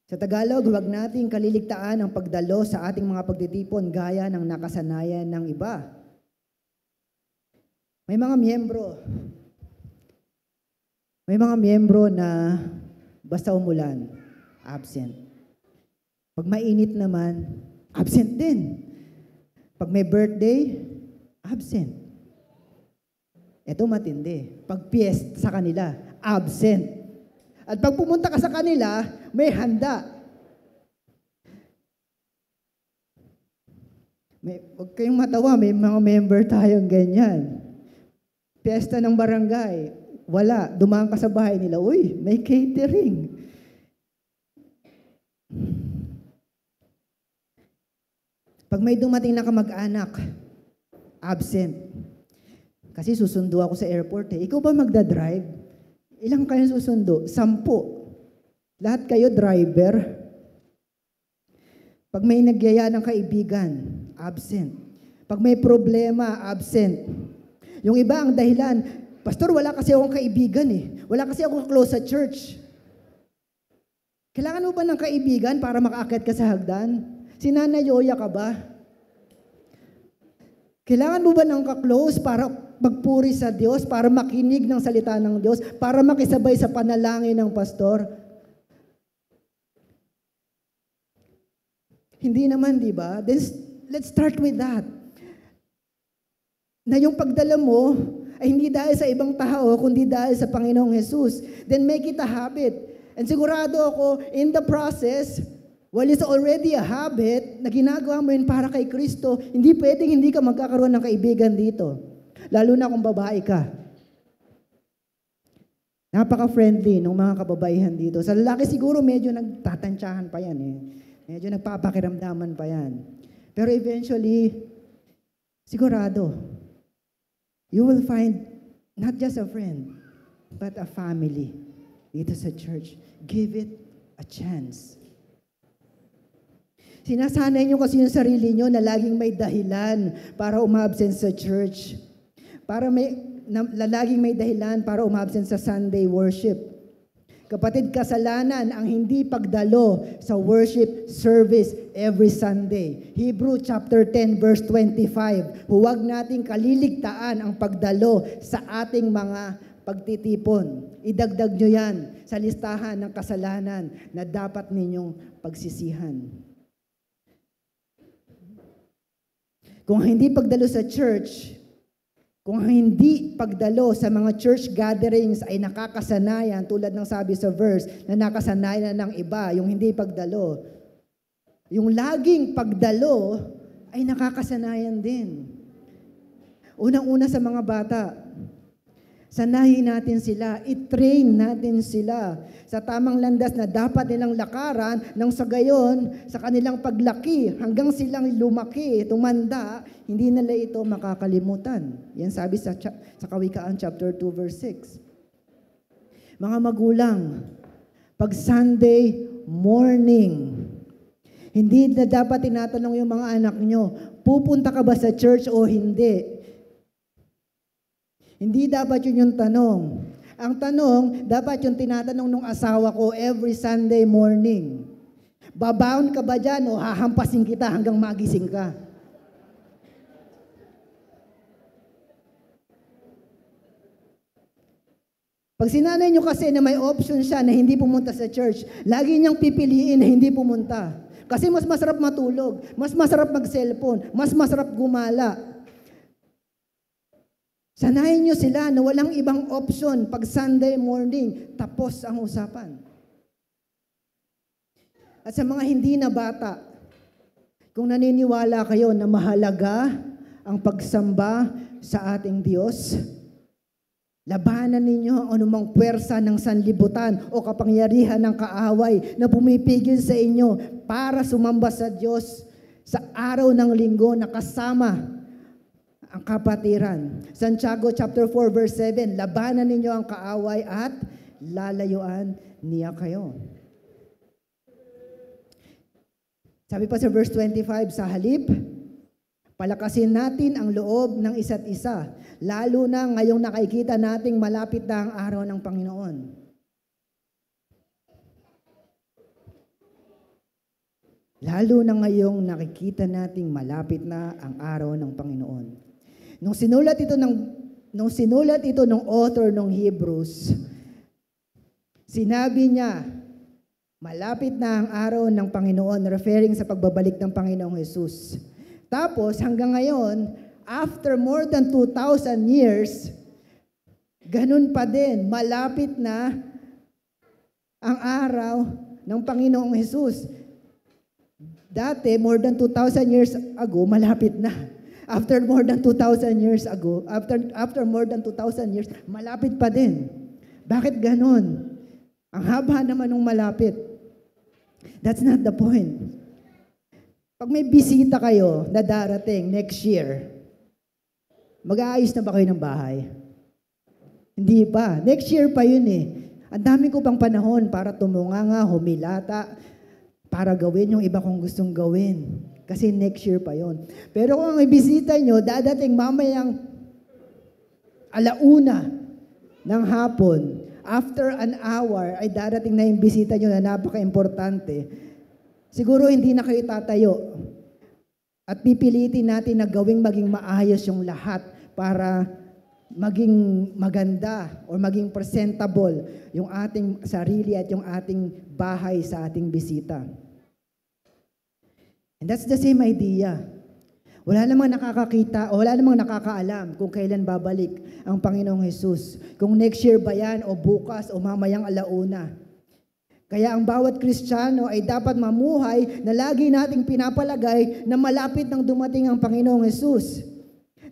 Sa Tagalog, huwag nating kaliligtaan ang pagdalo sa ating mga pagtitipon gaya ng nakasanayan ng iba. May mga miyembro na basta umulan, absent. Pag mainit naman, absent din. Pag may birthday, absent. Ito matindi. Pag piyesta sa kanila, absent. At pag pumunta ka sa kanila, may handa. Huwag kayong matawa, may mga member tayong ganyan. Piyesta ng barangay, wala. Dumaan ka sa bahay nila, uy, may catering. Pag may dumating na kamag-anak, absent. Kasi susundo ako sa airport eh. Ikaw ba magdadrive? Ilang kayo susundo? 10. Lahat kayo driver. Pag may nagyaya ng kaibigan, absent. Pag may problema, absent. Yung iba ang dahilan, Pastor, wala kasi akong kaibigan eh. Wala kasi akong close sa church. Kailangan mo ba ng kaibigan para makaakyat ka sa hagdan? Si Nanay Yoya ka ba? Kailangan mo ba ng ka-close para magpuri sa Diyos, para makinig ng salita ng Diyos, para makisabay sa panalangin ng pastor? Hindi naman, di ba? Then, let's start with that. Na yung pagdala mo ay hindi dahil sa ibang tao, kundi dahil sa Panginoong Jesus. Then make it a habit. And sigurado ako, in the process, while it's already a habit, na ginagawa mo yun para kay Kristo, hindi pwedeng hindi ka magkakaroon ng kaibigan dito. Lalo na kung babae ka. Napaka-friendly ng mga kababaihan dito. Sa lalaki siguro medyo nagtatansyahan pa yan eh. Medyo nagpapakiramdaman pa yan. Pero eventually, sigurado, you will find not just a friend, but a family dito sa church. Give it a chance. Sinasanay nyo kasi yung sarili nyo na laging may dahilan para umabsent sa church. Laging may dahilan para umabsent sa Sunday worship. Kapatid, kasalanan ang hindi pagdalo sa worship service every Sunday. Hebrew chapter 10 verse 25. Huwag nating kaliligtaan ang pagdalo sa ating mga pagtitipon. Idagdag nyo yan sa listahan ng kasalanan na dapat ninyong pagsisihan. Kung hindi pagdalo sa church, Kung hindi pagdalo sa mga church gatherings ay nakakasanayan, tulad ng sabi sa verse, na nakasanayan ng iba, yung hindi pagdalo. Yung laging pagdalo ay nakakasanayan din. Unang-una sa mga bata, sanahin natin sila, i-train natin sila sa tamang landas na dapat nilang lakaran nang sa gayon, sa kanilang paglaki, hanggang silang lumaki, tumanda, hindi nila ito makakalimutan. Yan sabi sa Kawikaan chapter 2 verse 6. Mga magulang, pag Sunday morning, hindi na dapat tinatanong yung mga anak nyo, pupunta ka ba sa church o hindi? Hindi dapat yun yung tanong. Ang tanong, dapat yung tinatanong ng asawa ko every Sunday morning. Babaon ka ba dyan o hahampasin kita hanggang magising ka? Pag sinanay nyo kasi na may option siya na hindi pumunta sa church, lagi niyang pipiliin na hindi pumunta. Kasi mas masarap matulog, mas masarap mag-cellphone, mas masarap gumala. Sanayin nyo sila na walang ibang option pag Sunday morning, tapos ang usapan. At sa mga hindi na bata, kung naniniwala kayo na mahalaga ang pagsamba sa ating Diyos, labanan ninyo ang anumang puwersa ng sanlibutan o kapangyarihan ng kaaway na pumipigil sa inyo para sumamba sa Diyos sa araw ng linggo na kasama ang kapatiran. Santiago chapter 4 verse 7, labanan ninyo ang kaaway at lalayuan niya kayo. Sabi pa sa verse 25, sa halip, palakasin natin ang loob ng isa't isa, lalo na ngayong nakikita nating malapit na ang araw ng Panginoon. Lalo na ngayong nakikita nating malapit na ang araw ng Panginoon. Nung sinulat ito ng author ng Hebrews, sinabi niya, malapit na ang araw ng Panginoon, referring sa pagbabalik ng Panginoong Jesus. Tapos hanggang ngayon, after more than 2,000 years, ganun pa din, malapit na ang araw ng Panginoong Jesus. Dati, more than 2,000 years ago, malapit na. After more than 2,000 years ago, after more than 2,000 years, malapit pa din. Bakit ganun? Ang haba naman ng malapit. That's not the point. Pag may bisita kayo na darating next year, mag-aayos na ba kayo ng bahay? Hindi pa. Next year pa yun eh. Ang dami ko pang panahon para tumunganga, humilata, para gawin yung iba kong gustong gawin. Kasi next year pa yon. Pero kung ang ibisita nyo, dadating mamayang alauna ng hapon, after an hour, ay dadating na yung bisita nyo na napaka-importante. Siguro hindi na kayo tatayo. At pipilitin natin na gawing maging maayos yung lahat para maging maganda o maging presentable yung ating sarili at yung ating bahay sa ating bisita. And that's the same idea. Wala namang nakakakita o wala namang nakakaalam kung kailan babalik ang Panginoong Jesus. Kung next year ba yan o bukas o mamayang alauna. Kaya ang bawat Kristiyano ay dapat mamuhay na lagi nating pinapalagay na malapit nang dumating ang Panginoong Jesus.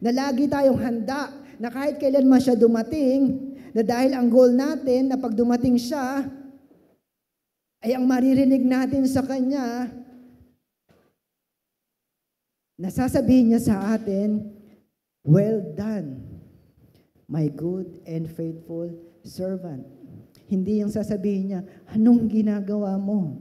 Na lagi tayong handa na kahit kailan man siya dumating, na dahil ang goal natin na pag dumating siya, ay ang maririnig natin sa Kanya, nasasabihin niya sa atin, well done, my good and faithful servant. Hindi yung sasabihin niya, anong ginagawa mo?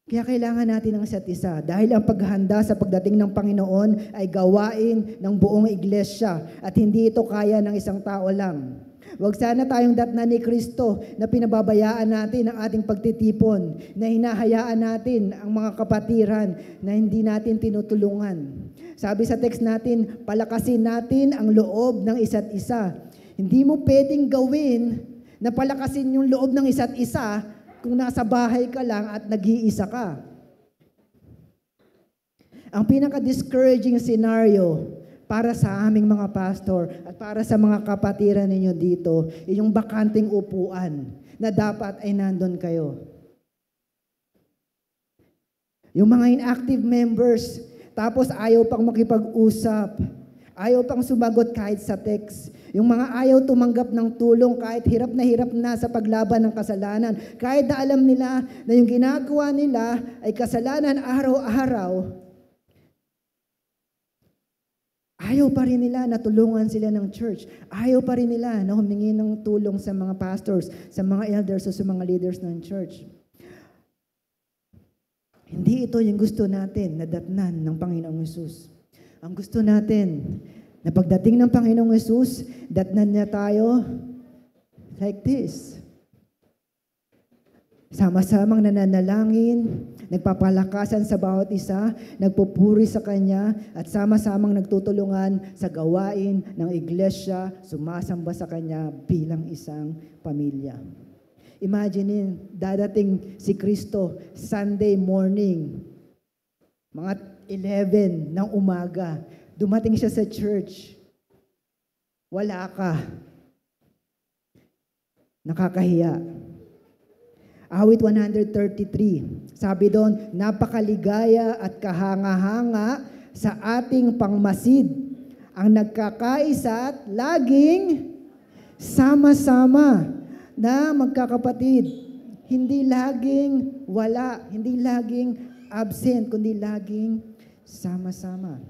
Kaya kailangan natin ng isa't isa dahil ang paghahanda sa pagdating ng Panginoon ay gawain ng buong iglesia at hindi ito kaya ng isang tao lang. Huwag sana tayong datna ni Kristo na pinababayaan natin ang ating pagtitipon, na hinahayaan natin ang mga kapatiran na hindi natin tinutulungan. Sabi sa text natin, palakasin natin ang loob ng isa't isa. Hindi mo pwedeng gawin na palakasin yung loob ng isa't isa kung nasa bahay ka lang at nag-iisa ka. Ang pinaka-discouraging scenario para sa aming mga pastor at para sa mga kapatiran ninyo dito, yung bakanting upuan na dapat ay nandun kayo. Yung mga inactive members, tapos ayaw pang makipag-usap, ayaw pang sumagot kahit sa text. Yung mga ayaw tumanggap ng tulong kahit hirap na sa paglaban ng kasalanan. Kahit na alam nila na yung ginagawa nila ay kasalanan araw-araw, ayaw pa rin nila na tulungan sila ng church. Ayaw pa rin nila na humingi ng tulong sa mga pastors, sa mga elders o sa mga leaders ng church. Hindi ito yung gusto natin na datnan ng Panginoong Hesus. Ang gusto natin na pagdating ng Panginoong Hesus, datnan niya tayo like this. Sama-samang nananalangin, nagpapalakasan sa bawat isa, nagpupuri sa Kanya, at sama-samang nagtutulungan sa gawain ng iglesia, sumasamba sa Kanya bilang isang pamilya. Imagine, dadating si Kristo Sunday morning, mga 11 ng umaga, dumating siya sa church. Wala ka. Nakakahiya. Awit 133, sabi doon, napakaligaya at kahanga-hanga sa ating pangmasid, ang nagkakaisa at laging sama-sama na magkakapatid. Hindi laging wala, hindi laging absent, kundi laging sama-sama.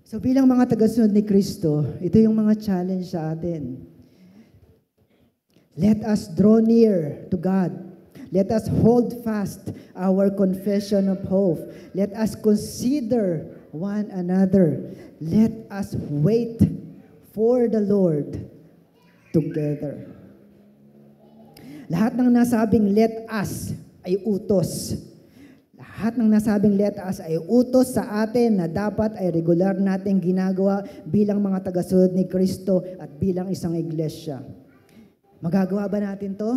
So bilang mga tagasunod ni Kristo, ito yung mga challenge sa atin. Let us draw near to God. Let us hold fast our confession of hope. Let us consider one another. Let us wait for the Lord together. Lahat ng nasabing let us ay utos. Lahat ng nasabing let us ay utos sa atin na dapat ay regular nating ginagawa bilang mga tagasunod ni Kristo at bilang isang iglesia. Magagawa ba natin to?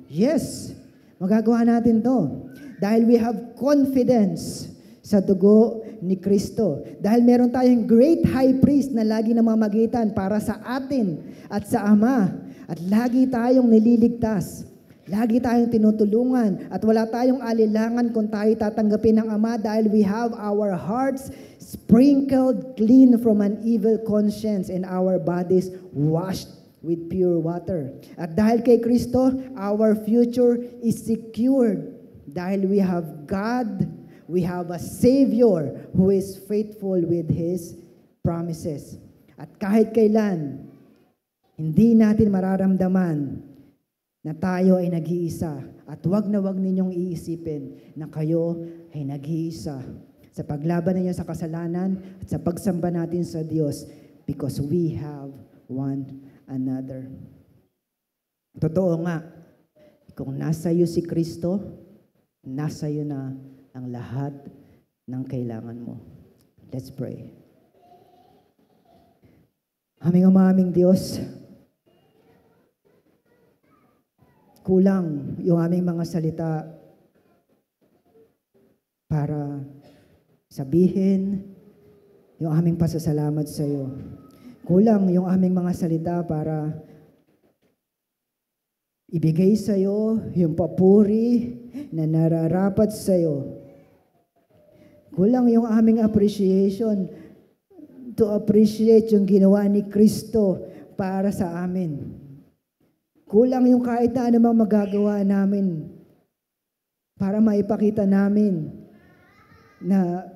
Yes, magagawa natin to. Dahil we have confidence sa dugo ni Kristo. Dahil meron tayong great high priest na lagi namamagitan para sa atin at sa Ama. At lagi tayong nililigtas. Lagi tayong tinutulungan. At wala tayong alilangan kung tayo tatanggapin ng Ama dahil we have our hearts sprinkled clean from an evil conscience and our bodies washed with pure water. At dahil kay Kristo, our future is secured. Dahil we have God, we have a Savior who is faithful with His promises. At kahit kailan, hindi natin mararamdaman na tayo ay nag-iisa. At wag na wag ninyong iisipin na kayo ay nag-iisa sa paglaban ninyo sa kasalanan at sa pagsamba natin sa Diyos because we have one another. Totoo nga, kung nasa iyo si Kristo, nasa iyo na ang lahat ng kailangan mo. Let's pray. Aming aming Diyos, kulang yung aming mga salita para sabihin yung aming pasasalamat sa iyo. Kulang yung aming mga salita para ibigay sa iyo yung papuri na nararapat sa iyo. Kulang yung aming appreciation to appreciate yung ginawa ni Kristo para sa amin. Kulang yung kahit na anumang magagawa namin para maipakita namin na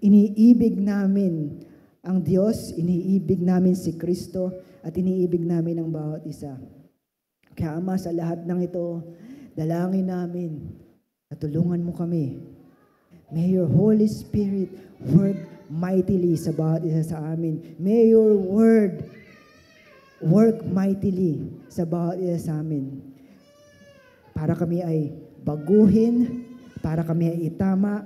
iniibig namin ang Diyos, iniibig namin si Kristo, at iniibig namin ang bawat isa. Kaya Ama, sa lahat ng ito, dalangin namin at tulungan mo kami. May your Holy Spirit work mightily sa bawat isa sa amin. May your word work mightily sa bawat isa sa amin. Para kami ay baguhin, para kami ay itama,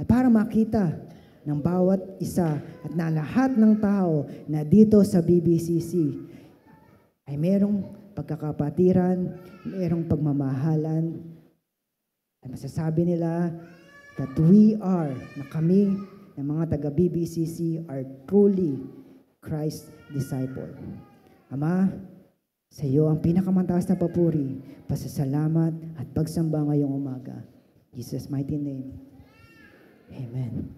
at para makita ng bawat isa at na lahat ng tao na dito sa BBCC ay merong pagkakapatiran, merong pagmamahalan, At masasabi nila that we are, na kami, ng mga taga-BBCC are truly Christ disciple. Ama, sa iyo ang pinakamataas na papuri, pasasalamat at pagsamba ngayong umaga. In Jesus' mighty name. Amen.